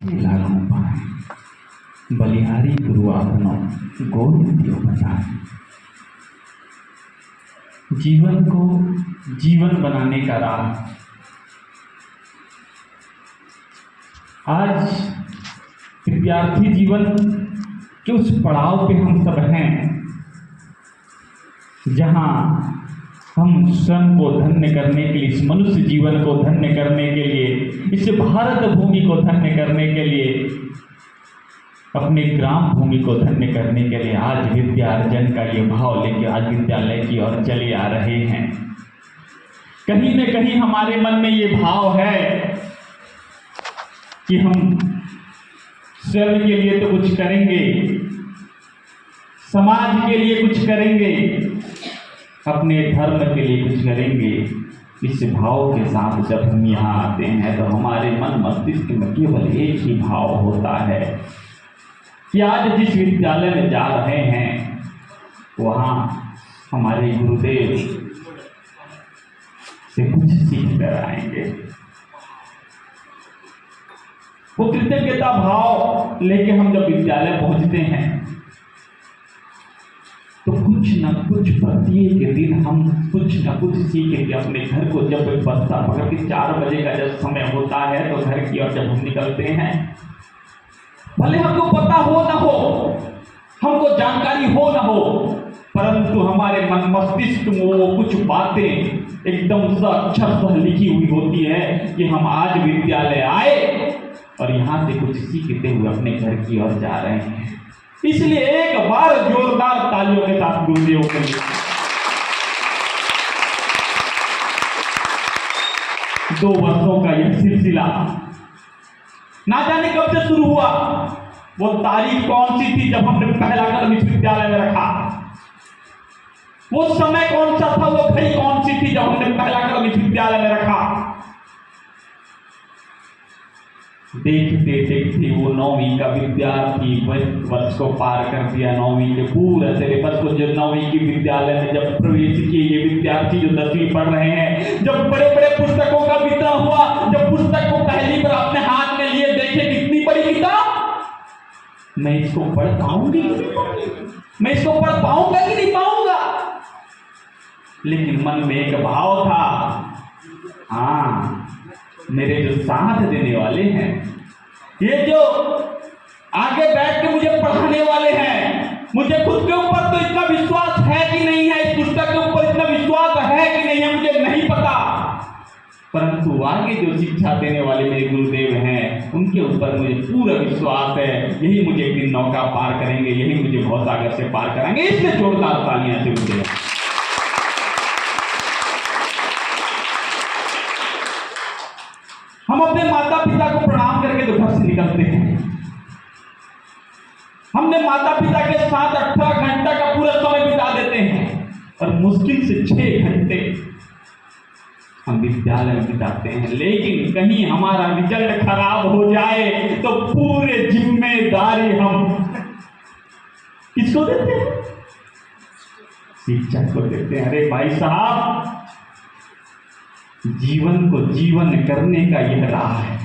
लागू पाए, बलिहारी पूर्वापनो गोविंदियो बताए। जीवन को जीवन बनाने का राह आज विद्यार्थी जीवन के उस पड़ाव पे हम सब हैं जहां हम स्वयं को धन्य करने के लिए, इस मनुष्य जीवन को धन्य करने के लिए, इस भारत भूमि को धन्य करने के लिए, अपने ग्राम भूमि को धन्य करने के लिए आज विद्यार्जन का ये भाव लेके आज विद्यालय की ओर चले आ रहे हैं। कहीं न कहीं हमारे मन में ये भाव है कि हम स्वयं के लिए तो कुछ करेंगे, समाज के लिए कुछ करेंगे, अपने धर्म के लिए कुछ करेंगे। इस भाव के साथ जब हम यहाँ आते हैं तो हमारे मन मस्तिष्क में केवल एक ही भाव होता है कि आज जिस विद्यालय में जा रहे हैं वहाँ हमारे गुरुदेव से कुछ सीख कर आएंगे। वो कृतज्ञता भाव लेके हम जब विद्यालय पहुंचते हैं तो कुछ न कुछ प्रत्येक दिन हम कुछ न कुछ सीख के अपने घर को जब बस्ता पकड़ के 4 बजे का जब समय होता है तो घर की ओर जब हम निकलते हैं, भले हमको पता हो न हो, हमको जानकारी हो न हो, परंतु हमारे मन मस्तिष्क में वो कुछ बातें एकदम से अक्षर से लिखी हुई होती है कि हम आज विद्यालय आए और यहाँ से कुछ सीखते हुए अपने घर की ओर जा रहे हैं। इसलिए एक बार जोरदार तालियों के साथ गुरुदेव के लिए 2 वर्षों का यह सिलसिला ना जाने कब से शुरू हुआ। वो तारीख कौन सी थी जब हमने पहला कदम इस विद्यालय में रखा, वो समय कौन सा था, वो घड़ी कौन सी थी जब हमने पहला कदम इस विद्यालय में रखा। देखते देखते वो 9वीं का विद्यार्थी वर्ष को पार कर दिया। 9वीं के पूरा सिलेबस को जब 9वीं की विद्यालय में जब प्रवेश किए ये विद्यार्थी जो 10वीं पढ़ रहे हैं, जब बड़े बड़े पुस्तकों का वितरण हुआ, जब पुस्तक को पहली बार अपने हाथ में लिए देखे कितनी बड़ी किताब, मैं इसको पढ़ पाऊंगी, मैं इसको पढ़ पाऊंगा कि नहीं पाऊंगा। लेकिन मन में एक भाव था, हाँ मेरे जो साथ देने वाले हैं, ये जो आगे बैठ के मुझे पढ़ाने वाले हैं, मुझे खुद के ऊपर तो इतना विश्वास है कि नहीं है, इस पुस्तक के ऊपर इतना विश्वास है कि नहीं है मुझे नहीं पता, परंतु आगे जो शिक्षा देने वाले मेरे गुरुदेव हैं उनके ऊपर मुझे पूरा विश्वास है। यही मुझे एक दिन नौका पार करेंगे, यही मुझे भवसागर से पार कराएंगे। इसलिए जोरदार तालियां से मुझे हम अपने माता पिता को प्रणाम करके तो घर से निकलते हैं। हमने माता पिता के साथ 18 घंटा का पूरा समय बिता देते हैं और मुश्किल से 6 घंटे हम विद्यालय में बिताते हैं। लेकिन कहीं हमारा रिजल्ट खराब हो जाए तो पूरे जिम्मेदारी हम किसको देते हैं? शिक्षक को देते हैं। अरे भाई साहब, जीवन को जीवन करने का यह राह है।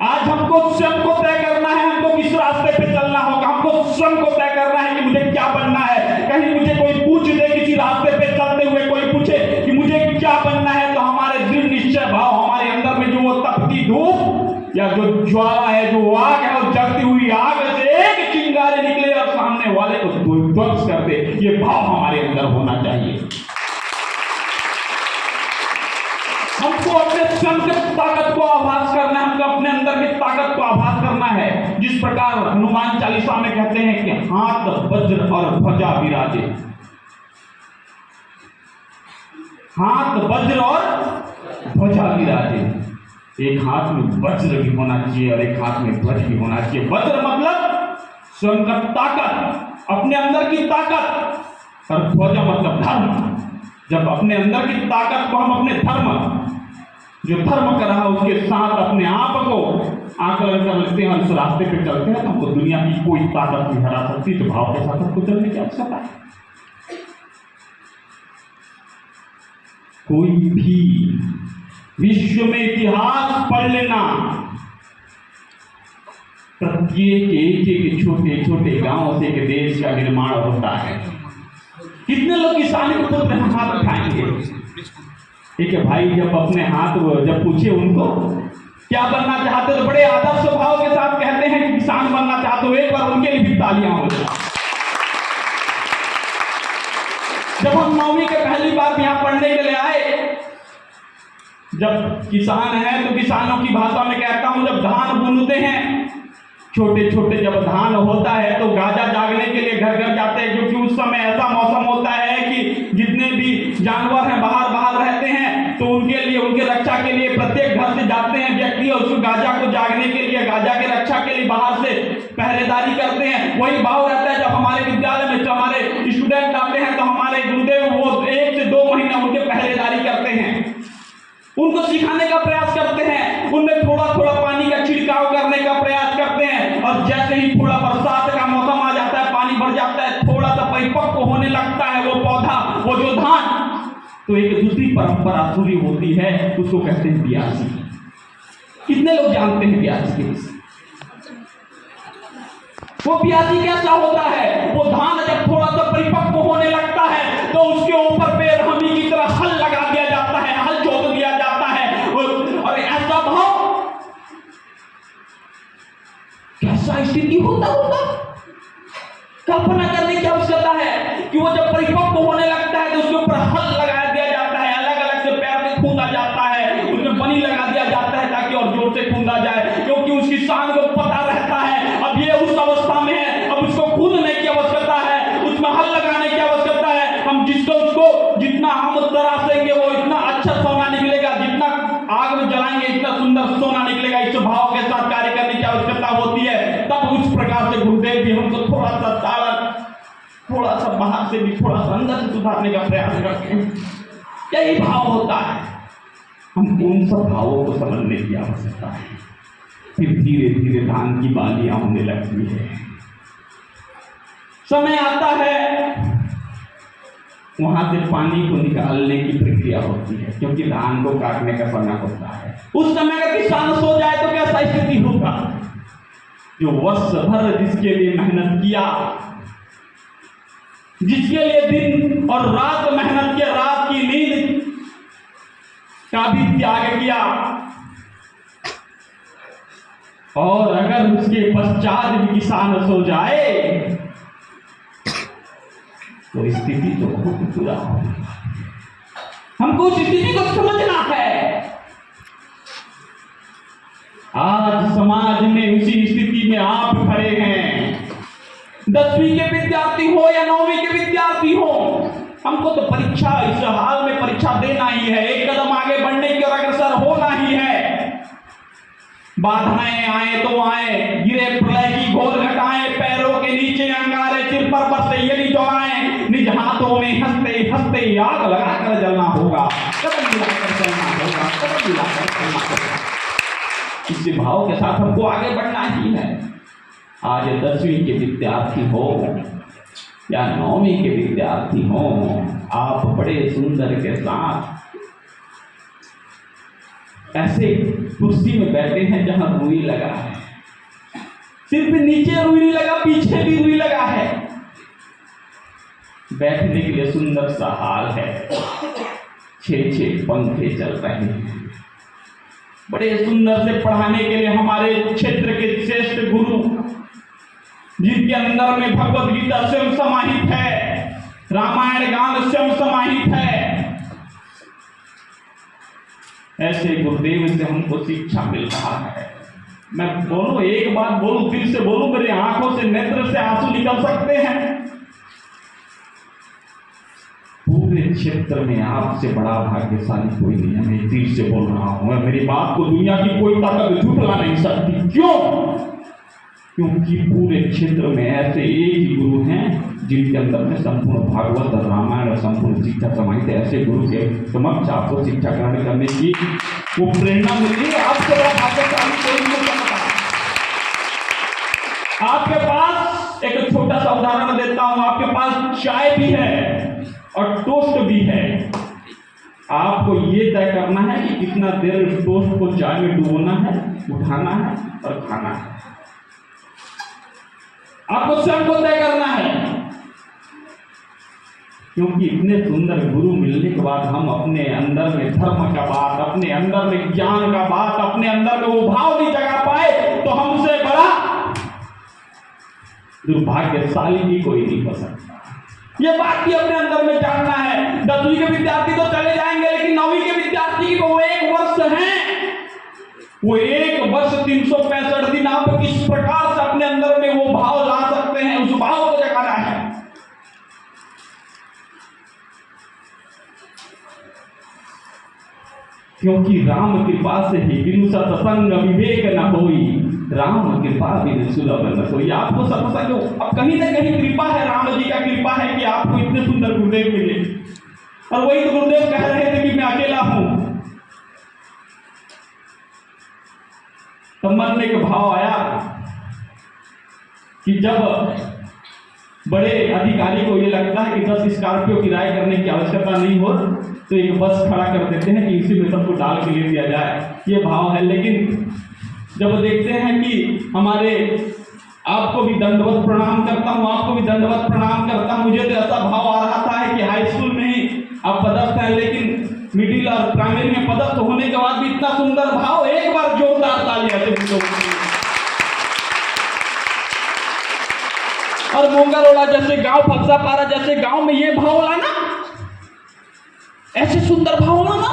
आज हमको स्वयं को तय करना है, हमको किस रास्ते पे चलना होगा, हमको स्वयं को तय करना है कि मुझे क्या बनना है। कहीं मुझे कोई पूछ दे, किसी रास्ते पे चलते हुए कोई पूछे कि मुझे क्या बनना है, तो हमारे दृढ़ निश्चय भाव, हमारे अंदर में जो वो तपती धूप या जो ज्वाला है, जो आग है, वो जलती हुई आग से एक चिंगारी निकले और सामने वाले को ध्वंस कर दे, ये भाव हमारे अंदर होना चाहिए। हमको अपने स्वयं के ताकत को आभास करना है, हमको अपने अंदर की ताकत को आभास करना है। जिस प्रकार हनुमान चालीसा में कहते हैं कि हाथ वज्र और ध्वजा विराजे, हाथ वज्र और ध्वजा विराजे। एक हाथ में वज्र भी होना चाहिए और एक हाथ में ध्वज भी होना चाहिए। वज्र मतलब स्वयं का ताकत, अपने अंदर की ताकत, और ध्वजा मतलब धर्म। जब अपने अंदर की ताकत को हम अपने धर्म, जो धर्म कर रहा है उसके साथ अपने आप को आकलन कर लेते हैं और उस रास्ते पे चलते हैं, तो हमको दुनिया की कोई ताकत नहीं हरा सकती। तो भाव के साथ हमको चलने की आवश्यकता है। कोई भी विश्व में इतिहास पढ़ लेना, प्रत्येक एक छोटे छोटे गांव से एक देश का निर्माण होता है। कितने लोग किसान के पुत्र हाथ उठाएंगे? ठीक है भाई, जब अपने हाथ जब पूछे उनको क्या बनना चाहते तो बड़े आदर स्वभाव के साथ कहते हैं कि किसान बनना चाहते हो। एक बार उनके लिए भी तालियां हो जाए। जब हम 9वीं के पहली बार यहाँ पढ़ने के लिए आए, जब किसान है तो किसानों की भाषा में कहता हूं, जब धान बुनते हैं छोटे छोटे, जब धान होता है तो गाजा जागने के लिए घर घर जाते हैं, क्योंकि उस समय ऐसा मौसम होता है कि जितने भी जानवर हैं बाहर रहते हैं, तो उनके लिए, उनके रक्षा के लिए प्रत्येक घर से जाते हैं व्यक्ति और उसको गाजा को जागने के लिए, गाजा के रक्षा के लिए बाहर से पहरेदारी करते हैं। वही भाव रहता है जब हमारे विद्यालय में जो हमारे स्टूडेंट आते हैं तो हमारे गुरुदेव वो 1 से 2 महीना उनके पहरेदारी करते हैं, उनको सिखाने का प्रयास करते हैं, उनमें थोड़ा थोड़ा पानी का छिड़काव करने का प्रयास करते हैं। और जैसे ही थोड़ा बरसात का मौसम आ जाता है, पानी भर जाता है, थोड़ा सा परिपक्व होने लगता है वो पौधा, वो जो धान, तो एक दूसरी परंपरा शुरू होती है, उसको कहते हैं ब्यासी। कितने लोग जानते हैं ब्यासी के विषय? वो ब्यासी कैसा होता है? वो धान जब थोड़ा सा परिपक्व होने लगता है तो उसके ऊपर बेरहमी की तरह हल लगा दिया जाता है, हल जोत दिया जाता है। और ऐसा भाव, कैसा स्थिति होता होगा, कल्पना करने की आवश्यकता है कि वो जब परिपक्व होने लगता है तो उसके ऊपर हल लगा दिया जाता है, अलग अलग से पैर में खूंदा जाता है, उसमें बनी लगा दिया जाता है ताकि और जोर से खूंदा जाए, क्योंकि उस किसान को पता रहता है अब ये उस अवस्था में है, अब उसको कूदने की आवश्यकता है, उसमें हल लगाने की आवश्यकता है। हम उसको जितना हम तरासेंगे वो इतना अच्छा सोना निकलेगा, जितना आग में जलाएंगे इतना सुंदर सोना निकलेगा। इस भाव के साथ कार्य करने की आवश्यकता होती है। तब उस प्रकार से गुरुदेव भी हमको थोड़ा सा थोड़ा सा बाहर से भी थोड़ा सा अंदर से सुधारने का प्रयास करते हैं। यही भाव होता है, हम उन सब भावों को समझने की आवश्यकता है। फिर धीरे धीरे धान की बालियां होने लगती है, समय आता है वहां से पानी को निकालने की प्रक्रिया होती है, क्योंकि धान को काटने का समय होता है। उस समय अगर किसान सो जाए तो कैसा स्थिति होगा? जो वर्ष भर जिसके लिए मेहनत किया, जिसके लिए दिन और रात मेहनत किया, रात की नींद का भी त्याग किया, और अगर उसके पश्चात भी किसान सो जाए तो स्थिति तो बहुत बुरा होगी। हमको उस स्थिति को समझना है। आज समाज में उसी स्थिति में आप खड़े हैं, 10वीं के विद्यार्थी हो या 9वीं के विद्यार्थी हो, हमको तो परीक्षा, इस हाल में परीक्षा देना ही है, एक कदम आगे बढ़ने की और अग्रसर होना ही है। बाधाएं आए तो आए, गिरे प्रलय की घोर घटाएं, पैरों के नीचे अंगारे, सिर पर बरसे यदि दौड़ाएं, निज हाथों में हंसते हंसते आग लगाकर जलना होगा, कदम मिलाकर चलना होगा, कदम मिलाकर चलना होगा। इसी भाव के साथ हमको आगे बढ़ना ही है। आज 10वीं के विद्यार्थी हो या 9वीं के विद्यार्थी हो, आप बड़े सुंदर के साथ ऐसे कुर्सी में बैठे हैं जहां रुई लगा है, सिर्फ नीचे रुई नहीं लगा, पीछे भी रुई लगा है। बैठने के लिए सुंदर सा हाल है, 6 पंखे चल रहे हैं, बड़े सुंदर से पढ़ाने के लिए हमारे क्षेत्र के श्रेष्ठ गुरु, जिनके अंदर में भगवत गीता स्वयं समाहित है, रामायण गान स्वयं समाहित है, ऐसे गुरुदेव से हमको शिक्षा मिल रहा है। मैं बोलूं, एक बात बोलूं, दिल से बोलूं, मेरे आंखों से, नेत्र से आंसू निकल सकते हैं। पूरे क्षेत्र में आपसे बड़ा भाग्यशाली कोई नहीं है, मैं दिल से बोल रहा हूं। मेरी बात को दुनिया की कोई ताकत झुठला नहीं सकती। क्यों? क्योंकि पूरे क्षेत्र में ऐसे एक ही गुरु हैं जिनके अंदर में संपूर्ण भागवत और रामायण और संपूर्ण शिक्षा समाहित है। ऐसे गुरु के समक्ष आपको शिक्षा ग्रहण करने की वो प्रेरणा मिली है। आपसे बड़ा भाग्यशाली कोई नहीं सकता। आपके पास एक छोटा सा उदाहरण देता हूं, आपके पास चाय भी है और टोस्ट भी है। आपको ये तय करना है कि कितना देर टोस्ट को चाय में डुबोना है, उठाना है और खाना है। आपको स्वयं को तय करना है। क्योंकि इतने सुंदर गुरु मिलने के बाद हम अपने अंदर में धर्म का बात, अपने अंदर में ज्ञान का बात, अपने अंदर में वो भाव नहीं जगा पाए तो हमसे बड़ा दुर्भाग्यशाली भी कोई नहीं हो सकता। ये बात भी अपने अंदर में जानना है। 10वीं के विद्यार्थी तो चले जाएंगे, लेकिन 9वीं के विद्यार्थी को वो 1 वर्ष है, वो 1 वर्ष 365 दिन आप किस प्रकार से अपने अंदर में वो भाव ला सकते हैं, उस भाव को जगाना है। क्योंकि राम कृपा से ही बिनु सत्संग विवेक न होई, राम कृपा बिनु सुलभ न होई। आपको सत्संग, अब कहीं ना कहीं कृपा है, राम जी का कृपा है कि आपको इतने सुंदर गुरुदेव मिले। और वही तो गुरुदेव कह रहे थे कि मैं अकेला हूं। तब मन में एक भाव आया कि जब बड़े अधिकारी को ये लगता है कि 10 स्कॉर्पियो किराए करने की आवश्यकता नहीं हो, तो एक बस खड़ा कर देते हैं कि इसी में सबको डाल के ले दिया जाए, ये भाव है। लेकिन जब देखते हैं कि हमारे, आपको भी दंडवत प्रणाम करता हूँ, आपको भी दंडवत प्रणाम करता हूँ, मुझे तो ऐसा भाव आ रहा था है कि हाई स्कूल में ही आप पदस्थ हैं, लेकिन मिडिल और प्राइमरी में पदस्थ होने के बाद भी इतना सुंदर भाव, एक बार जोरदार तालियां से। और मोंगरोला जैसे गांव, फलसापारा जैसे गांव में ये भाव लाना, ऐसे सुंदर भाव लाना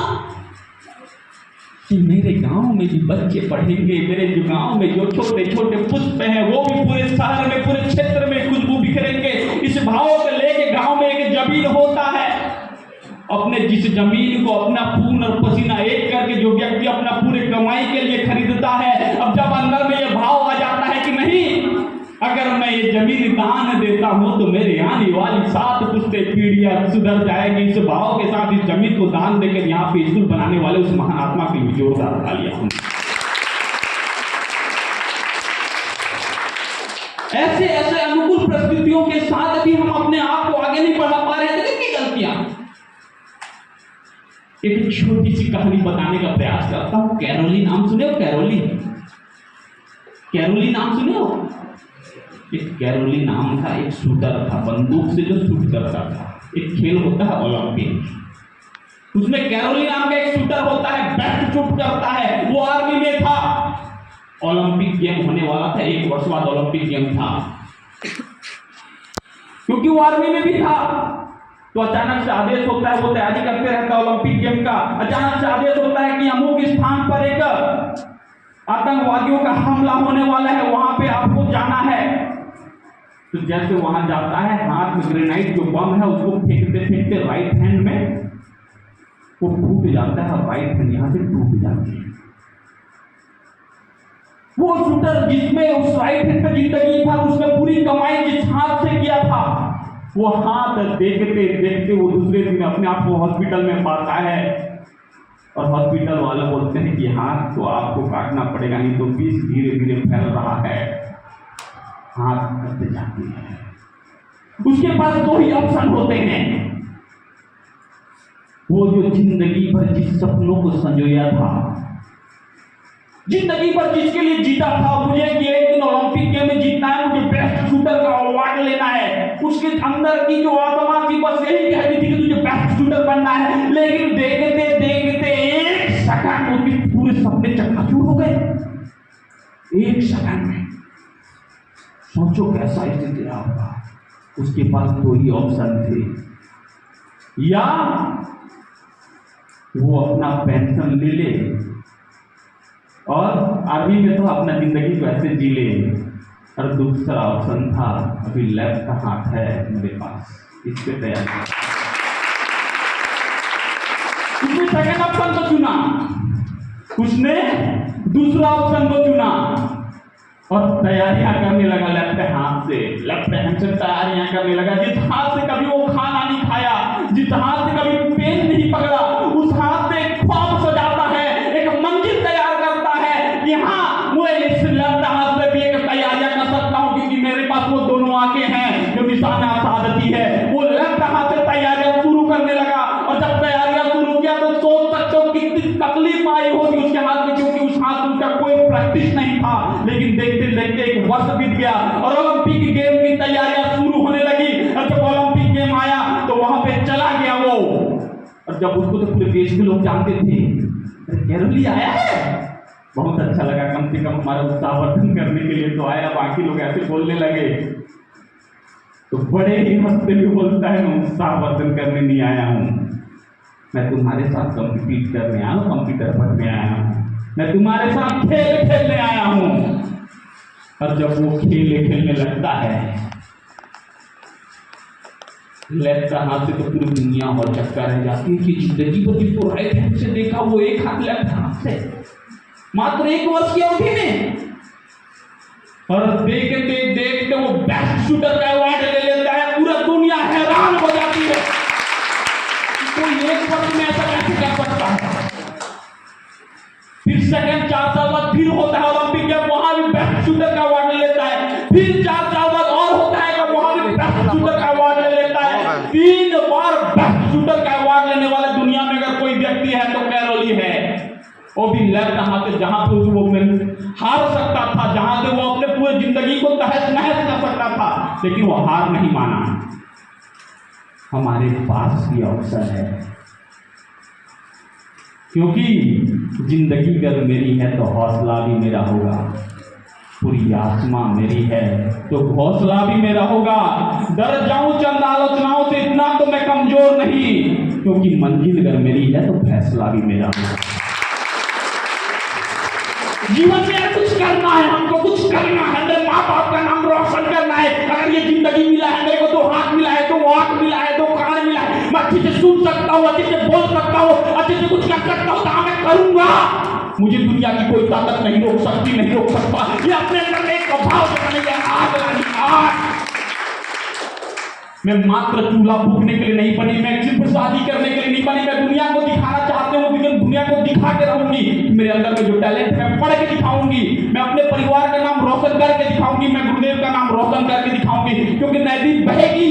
कि मेरे गांव में भी बच्चे पढ़ेंगे, मेरे जो गांव में जो छोटे छोटे पुष्प हैं वो भी पूरे शहर में, पूरे क्षेत्र में खुशबू बिखरेंगे। इस भाव को लेके गांव में एक जमीन होता है, अपने जिस जमीन को अपना खून और पसीना एक करके जो व्यक्ति अपना पूरे कमाई के लिए खरीदता है, अब जब अंदर में ये भाव आ जाता है कि नहीं, अगर मैं ये जमीन दान देता हूं तो मेरे आने वाली 7 पुश्ते पीढ़ियां सुधर जाएंगी। इस भाव के साथ इस जमीन को दान देकर यहाँ पे स्कूल बनाने वाले उस महान आत्मा की जोरदार तालियां। ऐसे ऐसे अनुकूल परिस्थितियों के साथ भी हम अपने आप को आगे नहीं बढ़ा पा रहे हैं, कितनी गलतियां। एक छोटी सी कहानी बताने का प्रयास करता हूं। कैरोली नाम सुने हो? कैरोली नाम सुने हो? एक कैरोली नाम था, एक शूटर था, बंदूक से जो शूट करता था। एक खेल होता है ओलंपिक, उसमें कैरोली नाम का एक शूटर होता है, बेस्ट शूट करता है। वो आर्मी में था, ओलंपिक गेम होने वाला था, 1 वर्ष बाद ओलंपिक गेम था। क्योंकि वो आर्मी में भी था, तो अचानक से आदेश होता है, वो तैयारी करते रहता है ओलंपिक गेम का। अचानक से आदेश होता है कि अमुक स्थान पर एक आतंकवादियों का हमला होने वाला है, वहां पे आपको जाना है। तो जैसे वहां जाता है, हाथ में ग्रेनाइट जो बम है उसको फेंकते फेंकते राइट हैंड में वो फूट जाता है, राइट हैंड यहां से टूट जाती है। वो शूटर जिसमें उस राइट हैंड पे जिंदगी था, उसने पूरी कमाई जिस हाथ से किया था, वो हाथ देखते देखते वो दूसरे दिन अपने आप को हॉस्पिटल में पाता है। और हॉस्पिटल वाले बोलते हैं कि हाथ तो आपको काटना पड़ेगा, नहीं तो विष धीरे धीरे फैल रहा है। हाथ कटते जाती है। उसके पास 2 ही ऑप्शन होते हैं। वो जो जिंदगी भर जिस सपनों को संजोया था, जिंदगी भर जिसके लिए जीता था, मुझे कि एक दिन ओलंपिक गेम में जीतना है, मुझे बेस्ट शूटर का अवार्ड लेना है, उसके अंदर की जो आत्मा थी बस यही कह रही थी कि तुझे बेस्ट शूटर बनना है। लेकिन देखते देखते 1 सेकंड उसके पूरे सपने चकनाचूर हो गए। 1 सेकंड में सोचो कैसा स्थिति रहा होगा। उसके पास 2 ही ऑप्शन थे, या वो अपना पेंशन ले ले और आर्मी में तो अपना जिंदगी को ऐसे जी ले, और दूसरा ऑप्शन था अभी लेफ्ट हाथ है मेरे पास, इससे तैयारी। उसने सेकंड ऑप्शन को चुना, उसने दूसरा ऑप्शन को चुना और तैयारियां करने लगा लेफ्ट हाथ से, लेफ्ट हैंड से तैयारियां करने लगा। जिस हाथ से कभी वो खाना नहीं खाया, जिस हाथ से कभी पेन नहीं पकड़ा, उस हाथ से ख्वाब सजाता है, एक मंजिल तैयार करता है कि हाँ मैं इस लेफ्ट हाथ से भी एक तैयारियां कर सकता हूं, क्योंकि मेरे पास वो दोनों आंखें हैं जो निशाना साधती है। वो लेफ्ट हाथ से तैयारियां शुरू करने लगा, और जब तैयारियां शुरू किया तो सोच सकते हो कितनी तकलीफ आई होगी उसके हाथ में, क्योंकि उस हाथ में उसका कोई प्रैक्टिस नहीं था। लेकिन देखते देखते 1 वर्ष बीत गया और ओलंपिक गेम जब उसको तो पूरे देश के लोग जानते थे, कैरोली आया है, बहुत अच्छा लगा, कम से कम हमारा उत्साहवर्धन करने के लिए तो आया। बाकी लोग ऐसे बोलने लगे तो बड़े ही हंसते हुए बोलता है, मैं उत्साहवर्धन करने नहीं आया हूँ, मैं तुम्हारे साथ कम्पीट करने आया हूँ, कंप्यूटर पढ़ने आया हूँ, मैं तुम्हारे साथ खेल खेलने आया हूँ। और जब वो खेलने लगता है, लेफ्ट हाथ से तो पूरी दुनिया और चक्का रह जाती है कि जिंदगी को जिसको राइट हैंड से देखा वो एक हाथ लेफ्ट हाथ से, मात्र 1 वर्ष की अवधि में। और देखते देखते वो बेस्ट शूटर का अवार्ड ले लेता है। पूरा दुनिया हैरान हो जाती है, कोई 1 वर्ष में ऐसा कैसे कर सकता है। फिर सेकंड 4 साल बाद फिर होता है ओलंपिक गेम, वहां भी बेस्ट शूटर का अवार्ड ले लेता है। फिर 4 साल बाद और होता है, वहां भी बेस्ट शूटर का अवार्ड ले लेता है। 3 बार बेस्ट शूटर का अवार्ड लेने वाले दुनिया में अगर कोई व्यक्ति है तो कैरोली है। वो भी लेफ्ट हाथ से, जहां पे वो हार सकता था, जहां से वो अपने पूरे जिंदगी को तहस नहस कर सकता था, लेकिन वो हार नहीं माना। हमारे पास भी अवसर है, क्योंकि जिंदगी अगर मेरी है तो हौसला भी मेरा होगा, पूरी आत्मा मेरी है तो हौसला भी मेरा होगा। डर जाऊं चंद आलोचनाओं से, इतना तो मैं कमजोर नहीं, क्योंकि मंजिल अगर मेरी है तो फैसला भी मेरा होगा। जीवन में कुछ करना है, हमको कुछ करना है, मेरे माँ बाप का नाम रोशन करना है। अगर ये जिंदगी मिला है, मेरे को 2 हाथ मिला है, 2 आंख मिला है, 2 कान मिला है, मैं अच्छे से सुन सकता हूँ, अच्छे से बोल सकता हूँ, अच्छे से कुछ कर सकता हूँ, तो मैं करूंगा। मुझे दुनिया की कोई ताकत नहीं रोक सकती, नहीं रोक सकता। ये अपने अंदर एक भाव बनेगा, आग लगी आग। मैं मात्र चूल्हा फूकने के लिए नहीं बनी, मैं सिर्फ शादी करने के लिए नहीं बनी, मैं दुनिया को दिखाना चाहती हूँ, लेकिन दुनिया को दिखा के रहूंगी। मेरे अंदर में जो टैलेंट है मैं पढ़ के दिखाऊंगी, मैं अपने परिवार का नाम रोशन करके दिखाऊंगी, मैं गुरुदेव का नाम रोशन करके दिखाऊंगी, क्योंकि नदी बहेगी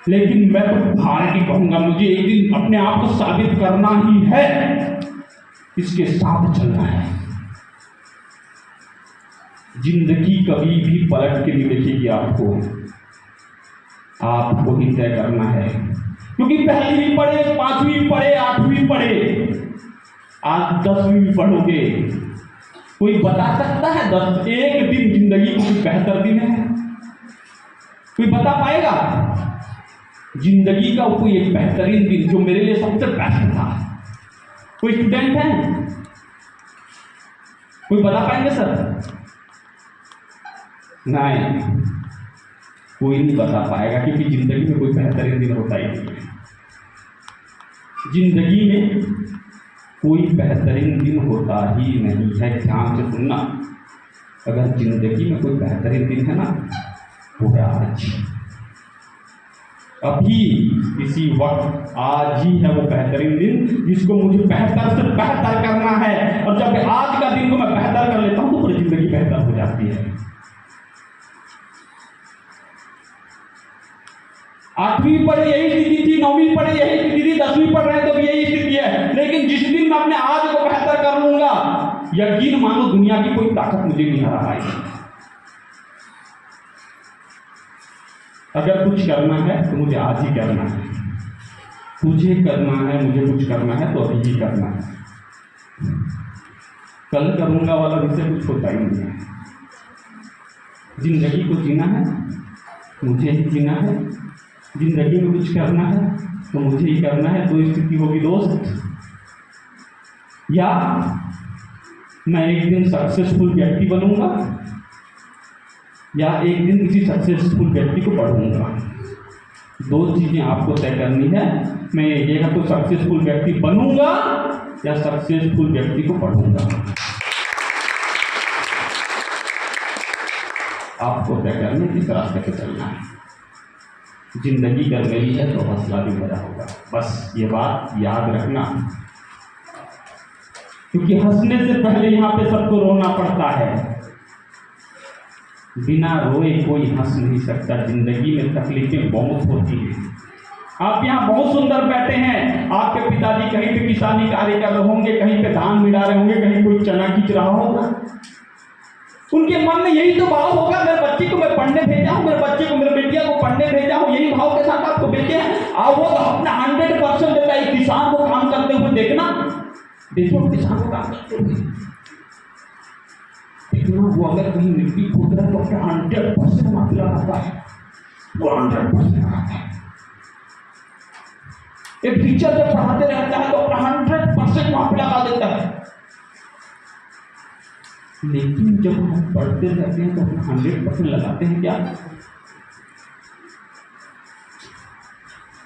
लेकिन मैं तो भारती कहूंगा। मुझे एक दिन अपने आप को साबित करना ही है, इसके साथ चलना है। जिंदगी कभी भी पलट के नहीं देखेगी आपको ही तय करना है, क्योंकि पहली भी पढ़े, 5वीं भी पढ़े, 8वीं पढ़े, आज 10वीं भी पढ़ोगे। कोई बता सकता है 10 एक दिन जिंदगी को कोई बेहतर दिन है? कोई बता पाएगा जिंदगी का कोई एक बेहतरीन दिन जो मेरे लिए सबसे बेस्ट था? कोई स्टूडेंट है, कोई बता पाएंगे सर? नहीं, कोई नहीं बता पाएगा, क्योंकि जिंदगी में कोई बेहतरीन दिन होता ही नहीं है। जिंदगी में कोई बेहतरीन दिन होता ही नहीं है। ध्यान से सुनना, अगर जिंदगी में कोई बेहतरीन दिन है ना, वो है आज, अभी इसी वक्त, आज ही है वो बेहतरीन दिन, जिसको मुझे बेहतर से बेहतर करना है। और जब आज का दिन को मैं बेहतर कर लेता हूं तो पूरी जिंदगी बेहतर हो जाती है। 8वीं पढ़े यही स्थिति थी, 9वीं पढ़े यही स्थिति थी, 10वीं पढ़ रहे हैं तो भी यही स्थिति है। लेकिन जिस दिन मैं अपने आज को बेहतर कर लूंगा, यकीन मानो दुनिया की कोई ताकत मुझे नहीं हरा पाएगी। अगर कुछ करना है तो मुझे आज ही करना है, तुझे करना है, मुझे कुछ करना है तो अभी ही करना है। कल करूंगा वाला विषय कुछ होता ही नहीं है। जिंदगी को जीना है, मुझे ही जीना है। जिंदगी में कुछ करना है तो मुझे ही करना है। 2 स्थिति होगी दोस्त, या मैं एक दिन सक्सेसफुल व्यक्ति बनूंगा, या एक दिन किसी सक्सेसफुल व्यक्ति को पढ़ूंगा। 2 चीजें आपको तय करनी है। मैं ये तो सक्सेसफुल व्यक्ति बनूंगा या सक्सेसफुल व्यक्ति को पढ़ूंगा, आपको तय करने किस रास्ते पे चलना है। जिंदगी अगर मेरी है तो हौसला भी मेरा होगा, बस ये बात याद रखना, क्योंकि हंसने से पहले यहाँ पे सबको रोना पड़ता है। बिना रोए कोई हंस नहीं सकता। जिंदगी में तकलीफें बहुत होती हैं। आप यहाँ बहुत सुंदर बैठे हैं, आपके पिताजी कहीं पे किसानी कार्य कर रहे होंगे, कहीं पे धान मिला रहे होंगे, कहीं कोई चना खींच रहा होगा। उनके मन में यही तो भाव होगा, मेरे बच्चे को मैं पढ़ने भेजा हूँ, मेरे बच्चे को, मेरे बेटिया को पढ़ने भेजा हूँ, यही भाव के साथ आपको भेजे हैं। और वो तो अपना 100% देता है। किसान को काम करते हुए देखना, देखो किसान को काम करते हुए देखना, वो अगर कहीं मिट्टी खोद रहा है तो अपना 100% माफी लगाता है, वो 100% लगाता है। एक टीचर जब पढ़ाते रहता है तो अपना 100% माफी लगा देता है। लेकिन जब हम पढ़ते रहते हैं तो अपना 100% लगाते हैं क्या?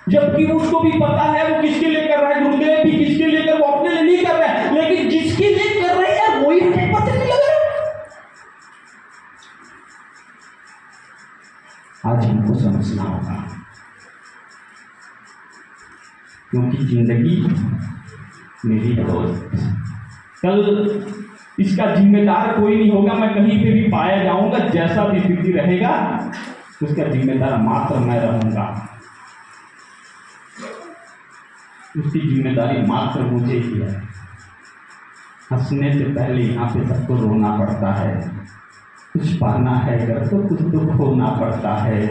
जबकि उसको भी पता है वो किसके लिए कर रहा है, गुरुदेव भी किसके लिए कर, वो अपने लिए नहीं कर रहा है, लेकिन जिसके लिए कर रहे हैं वही 100% नहीं लग रहा। आज हमको समझना होगा, क्योंकि जिंदगी मेरी दोस्त, कल इसका जिम्मेदार कोई नहीं होगा। मैं कहीं पे भी पाया जाऊंगा, जैसा भी स्थिति रहेगा उसका जिम्मेदार मात्र मैं रहूंगा, उसकी जिम्मेदारी मात्र मुझे ही है। हंसने से पहले यहाँ पे सबको रोना पड़ता है, कुछ पाना है अगर तो कुछ तो खोना पड़ता है।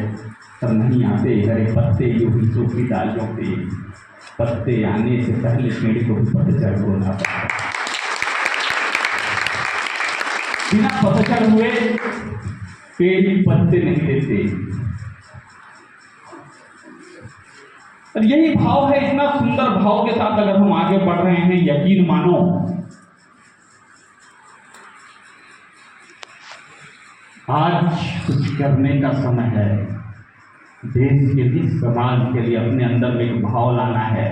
पर नहीं आते हरे पत्ते यूं ही सूखी डालियों पे, पत्ते आने से पहले पेड़ को भी पतझड़ होना पड़ता है। बिना पतझड़ हुए पेड़ ही पत्ते नहीं देते। और यही भाव है, इतना सुंदर भाव के साथ अगर हम आगे बढ़ रहे हैं, यकीन मानो आज कुछ करने का समय है। देश के लिए, समाज के लिए अपने अंदर में एक भाव लाना है।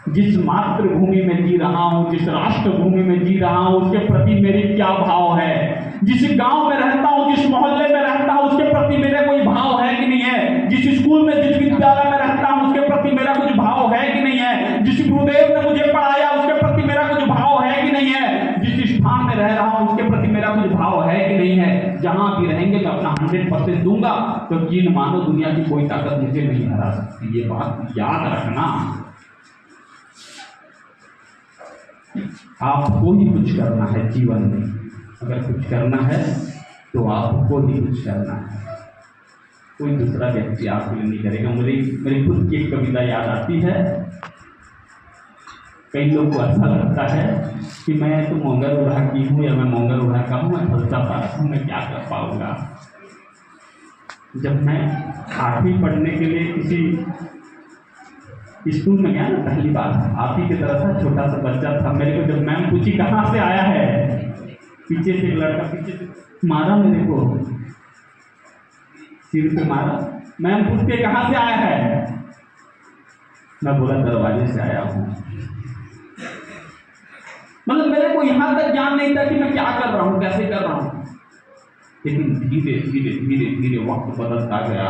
जिस मातृभूमि में जी रहा हूँ, जिस राष्ट्रभूमि में जी रहा हूँ, उसके प्रति मेरी क्या भाव है। जिस गांव में रहता हूँ, जिस मोहल्ले में रहता हूँ, उसके प्रति मेरा कोई भाव है कि नहीं है। जिस स्कूल में, जिस विद्यालय में रहता हूँ, उसके प्रति मेरा कुछ भाव है कि नहीं है। जिस गुरुदेव ने मुझे पढ़ाया उसके प्रति मेरा कुछ भाव है कि नहीं है। जिस स्थान में रह रहा हूँ उसके प्रति मेरा कुछ भाव है कि नहीं है। जहां भी रहेंगे मैं अपना 100% दूंगा, तो यकीन मानो दुनिया की कोई ताकत मुझे नहीं हरा सकती। ये बात याद रखना। आपको ही कुछ करना है जीवन में। अगर कुछ करना है तो आपको ही कुछ करना है, कोई दूसरा व्यक्ति आपके लिए नहीं करेगा। मेरी खुद की एक कविता याद आती है। कई लोग को ऐसा लगता है कि मैं तो मोंगर उड़ा की हूँ, या मैं मोंगर उड़ा का हूँ, मैं फलसा पास हूँ, मैं क्या कर पाऊंगा। जब मैं 8वीं पढ़ने के लिए किसी स्कूल में गया ना, पहली बार आप ही की तरह था, छोटा सा बच्चा था। मेरे को जब मैम पूछी कहाँ से आया है, पीछे से एक लड़का पीछे से मारा मेरे को, सिर पे मारा। मैम पूछते कहाँ से आया है, मैं बोला दरवाजे से आया हूँ। मतलब मेरे को यहाँ तक ज्ञान नहीं था कि मैं क्या कर रहा हूँ, कैसे कर रहा हूँ। लेकिन धीरे धीरे धीरे धीरे वक्त बदलता गया,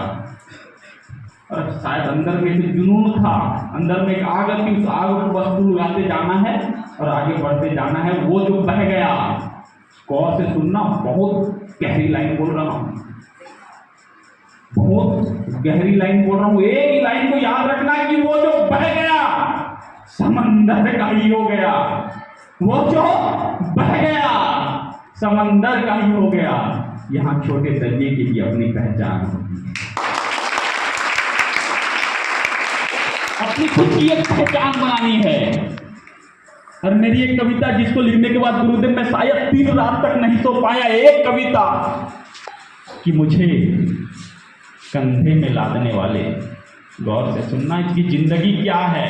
और शायद अंदर में एक जुनून था, अंदर में एक आग थी। उस आग को बस उड़ाते जाना है और आगे बढ़ते जाना है। वो जो बह गया, गौर से सुनना, बहुत गहरी लाइन बोल रहा हूँ, बहुत गहरी लाइन बोल रहा हूँ। एक ही लाइन को याद रखना कि वो जो बह गया समंदर का ही हो गया। वो जो बह गया समंदर का ही हो गया। यहाँ छोटे दरिए की भी अपनी पहचान होती है, अपनी खुद की एक पहचान बनानी है। और मेरी एक कविता जिसको लिखने के बाद गुरुदेव मैं शायद 3 रात तक नहीं सो पाया, एक कविता कि मुझे कंधे में लादने वाले, गौर से सुनना, इसकी जिंदगी क्या है।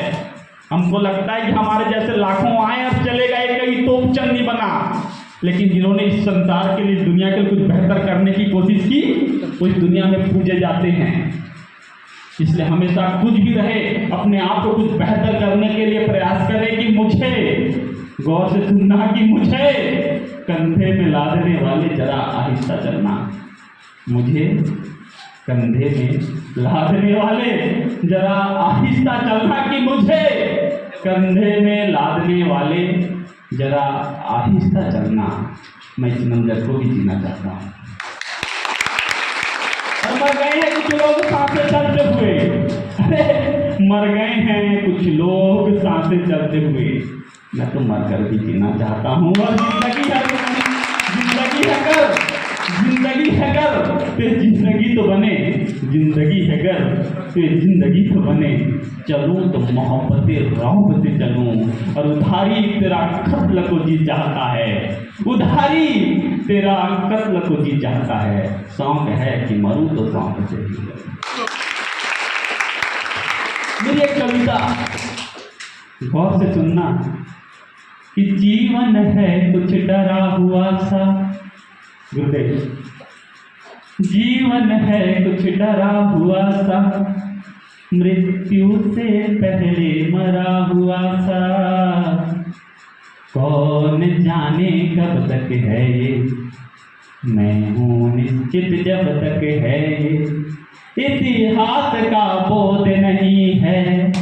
हमको लगता है कि हमारे जैसे लाखों आए और चले गए, कहीं तोप चंद बना, लेकिन जिन्होंने इस संसार के लिए, दुनिया के लिए कुछ बेहतर करने की कोशिश की, वो इस दुनिया में पूजे जाते हैं। इसलिए हमेशा कुछ भी रहे, अपने आप को कुछ बेहतर करने के लिए प्रयास करें कि मुझे, गौर से सुनना, कि मुझे कंधे में लादने वाले जरा आहिस्ता चलना, मुझे कंधे में लादने वाले जरा आहिस्ता चलना, कि मुझे कंधे में लादने वाले जरा आहिस्ता चलना। मैं इस मंजर को भी जीना चाहता हूँ। और मर गए हैं कुछ लोग सांसें चलते हुए, अरे मर गए हैं कुछ लोग सांसें चलते हुए। मैं तो मर कर भी जीना चाहता हूँ। और जिंदगी है कर तो जिंदगी तो बने, जिंदगी है गर तो जिंदगी तो बने। चलूँ तो मोहब्बत रौब से चलूँ, और उधारी तेरा कत्ल को जी चाहता है, उधारी तेरा कत्ल को जी चाहता है। शौक है कि मरूं तो शौक से ही मरूं। मेरी एक कविता गौर से सुनना कि जीवन है कुछ डरा हुआ सा, गुरुदेव, जीवन है कुछ डरा हुआ सा, मृत्यु से पहले मरा हुआ सा। कौन जाने कब तक है ये, मैं हूँ निश्चित जब तक है ये। इतिहास का बोध नहीं है,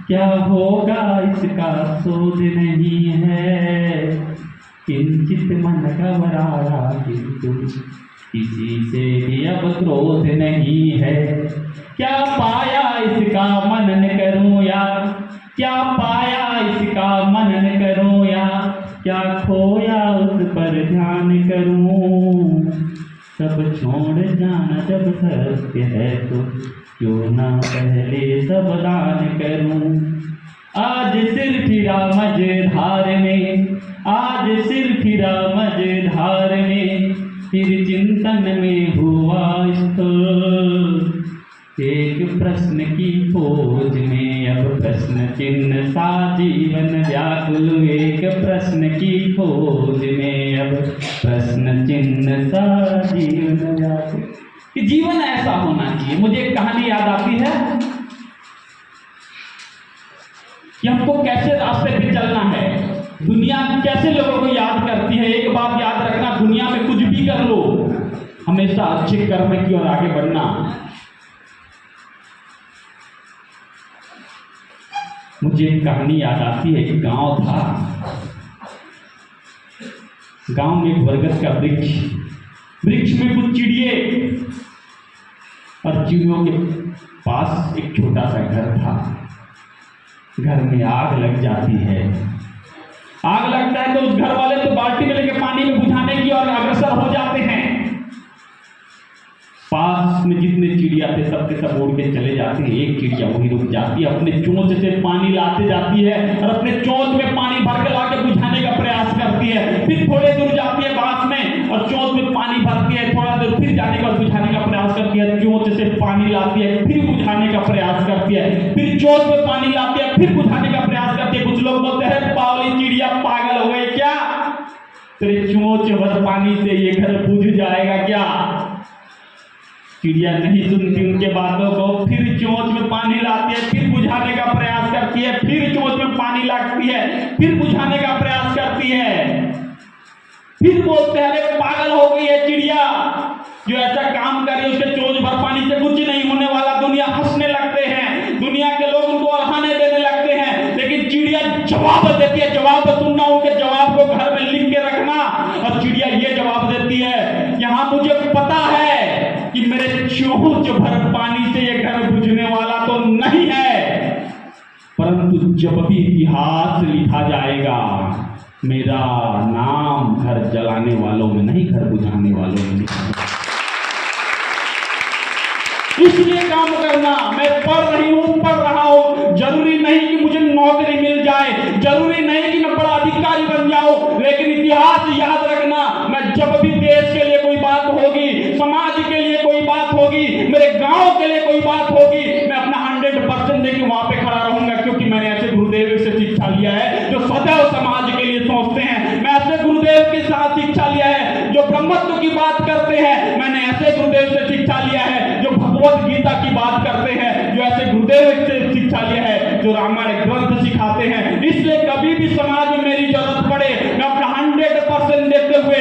क्या होगा इसका शोध नहीं है। किंचित मन घबराया किंतु किसी से भी अब क्रोध नहीं है। क्या पाया इसका मनन करूं या, क्या पाया इसका मनन करूं या, क्या खोया उस पर ध्यान करूं। सब छोड़ जाना जब सत्य है तो क्यों ना पहले सब दान करूं। आज सिर फिरा मझधार में, आज सिर फिरा मझधार में, फिर चिंतन में हुआ स्थिर। एक प्रश्न की खोज में अब प्रश्न चिन्ह सा जीवन व्याकुल। एक प्रश्न की खोज में अब प्रश्न चिन्ह सा जीवन व्याकुल। कि जीवन ऐसा होना चाहिए। मुझे एक कहानी याद आती है कि हमको कैसे रास्ते पे चलना है, दुनिया कैसे लोगों को याद करती है। एक बात याद रखना, दुनिया में कुछ भी कर लो, हमेशा अच्छे कर्म की ओर आगे बढ़ना। मुझे एक कहानी याद आती है। एक गांव था, गांव में एक बरगद का वृक्ष, वृक्ष में कुछ चिड़िए, और चिड़ियों के पास एक छोटा सा घर था। घर में आग लग जाती है। आग लगता है तो उस घर वाले तो बाल्टी में लेके पानी में बुझाने की ओर अग्रसर हो जाते हैं। पास में जितने चिड़िया थे सबके सब उड़ के चले जाते हैं। एक चिड़िया वहीं रुक जाती है, अपने चोंच से पानी लाते जाती है और अपने चोंच में पानी भर के लाके बुझाने का प्रयास करती है। फिर थोड़े दूर जाती है बांस में और चोंच में पानी भरती है। थोड़ा दूर फिर जाने के बाद बुझाने का प्रयास करती है, चोंच से पानी लाती है, फिर बुझाने का प्रयास करती है, फिर चोंच में पानी लाती है, फिर बुझाने का प्रयास करती है। कुछ लोग बोलते हैं पावली चिड़िया पागल हो गई क्या, तेरे चोंच भर पानी से ये घर बुझ जाएगा क्या। चिड़िया नहीं सुनती उनके बातों को, फिर चोंच में पानी लाती है, फिर बुझाने का प्रयास करती है, फिर चोंच में पानी लाती है, फिर बुझाने का प्रयास करती है। फिर बोलते हैं अरे पागल हो गई है चिड़िया, जो ऐसा काम कर रही है उसके चोंच भर पानी से कुछ नहीं होने वाला। दुनिया हंसने लगते हैं, दुनिया के लोग उनको अहाने देने लगते हैं, लेकिन चिड़िया जवाब देती है। जवाब सुनना, उनके जवाब को घर में लिख के रखना। और चिड़िया ये जवाब देती है, यहाँ मुझे पता है कि मेरे चोंच भर पानी से ये घर बुझने वाला तो नहीं है, परंतु जब भी इतिहास लिखा जाएगा मेरा नाम घर जलाने वालों में नहीं, घर बुझाने वालों में लिखा जाएगा। इसलिए काम करना। मैं पढ़ रही हूँ, पढ़ रहा हूँ, जरूरी नहीं कि मुझे नौकरी मिल जाए, जरूरी नहीं कि मैं बड़ा अधिकारी बन जाऊं, लेकिन इतिहास याद रखना। मैं जब भी देश के लिए कोई बात होगी, समाज के लिए कोई बात होगी, मेरे गांव के लिए कोई बात होगी, मैं अपना 100% देके वहां पे खड़ा रहूंगा, क्योंकि मैंने ऐसे गुरुदेव से शिक्षा लिया है जो सदैव समाज के लिए सोचते हैं। मैं ऐसे गुरुदेव के साथ शिक्षा लिया है जो ब्रह्मत्व की बात करते हैं। मैंने ऐसे गुरुदेव से शिक्षा लिया है जो भगवत गीता की बात करते हैं, जो ऐसे गुरुदेव से शिक्षा लिया है जो रामायण ग्रंथ सिखाते हैं। इसलिए कभी भी समाज में मेरी जरूरत पड़े, मैं अपना 100% देते हुए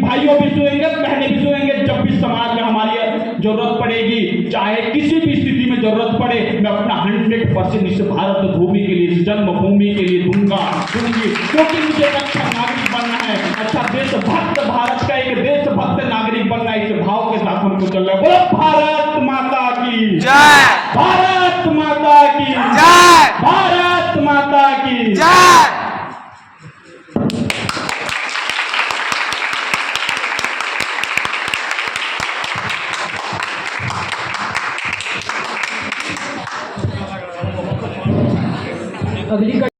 भाइयों भी सुनेंगे, बहनें भी सुनेंगे। जब भी समाज में हमारी जरूरत पड़ेगी, चाहे किसी भी स्थिति में जरूरत पड़े, मैं अपना 100% इस भारत भूमि के लिए, इस जन्मभूमि के लिए दूंगी, क्योंकि मुझे एक अच्छा नागरिक बनना है, अच्छा देशभक्त, भारत का एक देशभक्त नागरिक बनना है। इस भाव के साथ हमको चल रहा है। बोलो भारत माता की जय, भारत माता की जय, भारत माता की जय। अगली